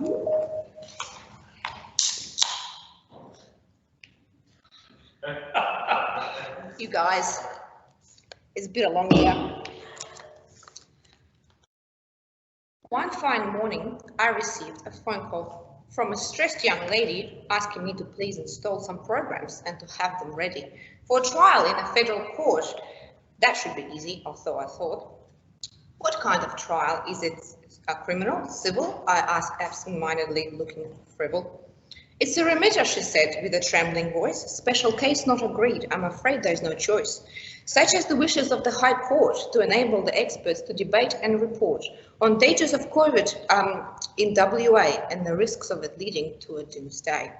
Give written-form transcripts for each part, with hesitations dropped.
You guys, it's been a long year. One fine morning, I received a phone call from a stressed young lady asking me to please install some programs and to have them ready for a trial in a federal court. That should be easy, although I thought. What kind of trial? Is it a criminal, civil? I asked absent-mindedly, looking frivol. It's a remitter, she said with a trembling voice. Special case not agreed. I'm afraid there's no choice. Such as the wishes of the High Court to enable the experts to debate and report on dangers of COVID in WA and the risks of it leading to a doomsday.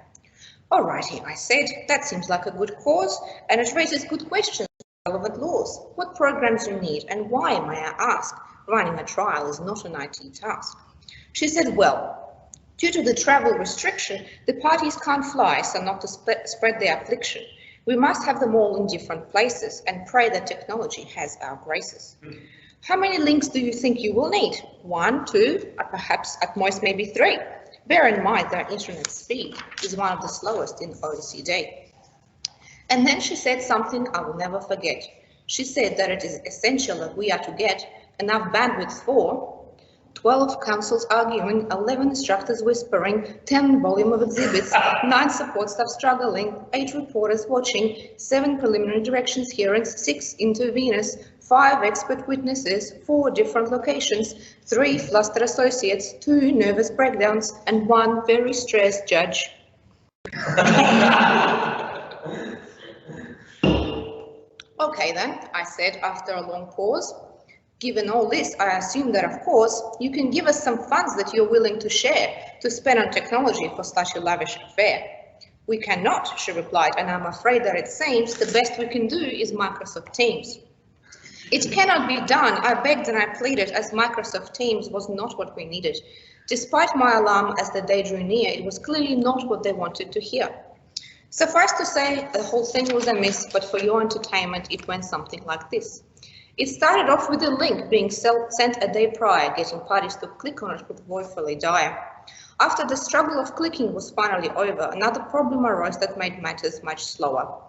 All righty, I said, that seems like a good cause and it raises good questions of relevant laws. What programs you need and why, may I ask? Running a trial is not an IT task. She said, well, due to the travel restriction, the parties can't fly, so not to spread their affliction. We must have them all in different places and pray that technology has our graces. How many links do you think you will need? 1, 2, or perhaps at most maybe 3. Bear in mind that internet speed is one of the slowest in OECD. And then she said something I will never forget. She said that it is essential that we are to get enough bandwidth for 12 councils arguing, 11 instructors whispering, 10 volume of exhibits, 9 support staff struggling, 8 reporters watching, 7 preliminary directions hearings, 6 interveners, 5 expert witnesses, 4 different locations, 3 flustered associates, 2 nervous breakdowns, and 1 very stressed judge. Okay then, I said after a long pause. Given all this, I assume that, of course, you can give us some funds that you're willing to share to spend on technology for such a lavish affair. We cannot, she replied, and I'm afraid that it seems the best we can do is Microsoft Teams. It cannot be done, I begged and I pleaded, as Microsoft Teams was not what we needed. Despite my alarm as the day drew near, it was clearly not what they wanted to hear. Suffice to say, the whole thing was amiss, but for your entertainment, it went something like this. It started off with a link being sent a day prior, getting parties to click on it would woefully dire. After the struggle of clicking was finally over, another problem arose that made matters much slower.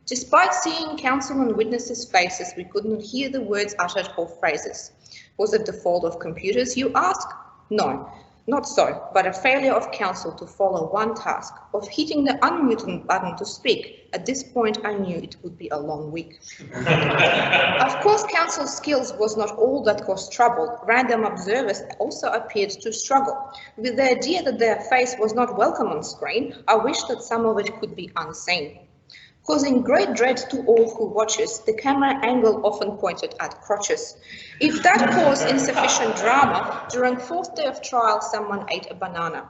Despite seeing counsel and witnesses' faces, we could not hear the words uttered or phrases. Was it the fault of computers, you ask? No, not so, but a failure of counsel to follow one task, of hitting the unmute button to speak. At this point, I knew it would be a long week. Of course, counsel's skills was not all that caused trouble. Random observers also appeared to struggle. With the idea that their face was not welcome on screen, I wish that some of it could be unseen. Causing great dread to all who watches, the camera angle often pointed at crotches. If that caused insufficient drama, during 4th day of trial, someone ate a banana.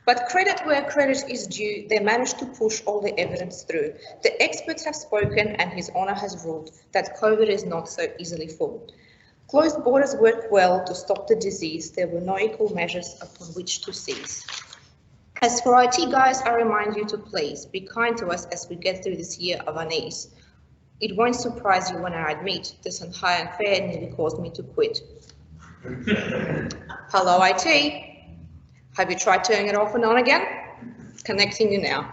But credit where credit is due, they managed to push all the evidence through. The experts have spoken and His Honour has ruled that COVID is not so easily fooled. Closed borders work well to stop the disease. There were no equal measures upon which to seize. As for IT guys, I remind you to please be kind to us as we get through this year of unease. It won't surprise you when I admit this high and fair nearly caused me to quit. Hello IT. Have you tried turning it off and on again? Connecting you now.